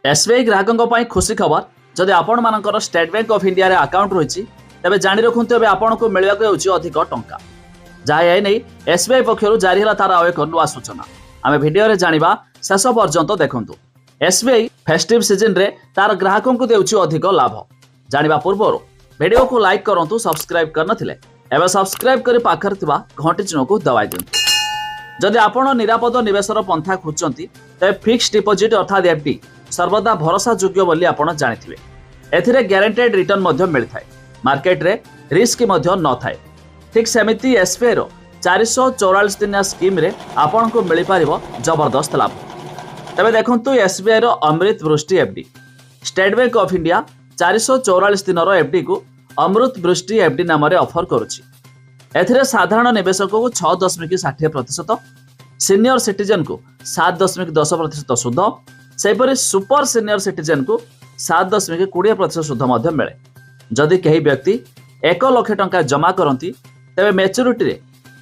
SBI ग्राहकों ପାଇଁ खुशी खबर जदि आपण मानकर स्टेट बैंक ऑफ इंडिया रे अकाउंट रही तेज जाणी रखुद एवं आपन को मिलवाक अधिक टंका जहाँ ए नहीं एसबीआई पक्षर जारी है तार आउ एक नुआ सूचना आम भिडियो जाना शेष पर्यंत देखूँ। एसबीआई फेस्टिव सीजन रे तार ग्राहकों को देउछि अधिक लाभ जानिबा पूर्व वीडियो को लाइक करंतु सब्सक्राइब करनथिले एवं सब्सक्राइब करी पाखर थिबा घंटी चिन्ह को दबाई दियंतु। जदि आपण निरापद निवेशर पंथा खोजचंती तबे फिक्स्ड डिपॉजिट अर्थात एफडी सर्वदा भरोसा योग्य बोली आपण जानिथिबे। एथिरे ग्यारंटेड रिटर्न मध्य मिलथाय, मार्केट रे रिस्क मध्य न थाए। ठीक सेमिति एसबीआई रो 444 दिनिया स्कीम रे आपण को मिल पारिबो जबरदस्त लाभ। तबे देखंतु एसबीआई रो अमृत वृष्टि FD state bank of India 444 दिन एफडी को अमृत वृष्टि एफडी नाम रे ऑफर करुछि। एथिरे साधारण निवेशक को 6.60%, सीनियर सिटीजन को 7.10% सुध, सेपरि सुपर सीनियर सिटीजन को 7.20% सुध मध्य मिले। जदि कहीं व्यक्ति 1 लाख टंका जमा करती तेबे मैच्योरिटी रे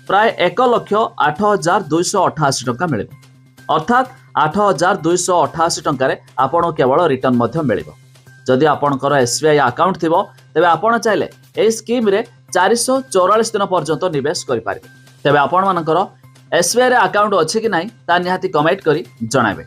प्राय 1,08,288 टंका मिले, अर्थात 8,288 टंका आपण केवल रिटर्न मध्य मिलिबो। जदि आपणकर एसबीआई अकाउंट थिबो तेबे आपण चाहिले एई स्कीम रे 444 दिन पर्यंत निवेश करि पारिबे। तेबे आपण मानकर एसबीआई रे अकाउंट अछि कि नाही ता निहाती कमेंट करी जणाबे।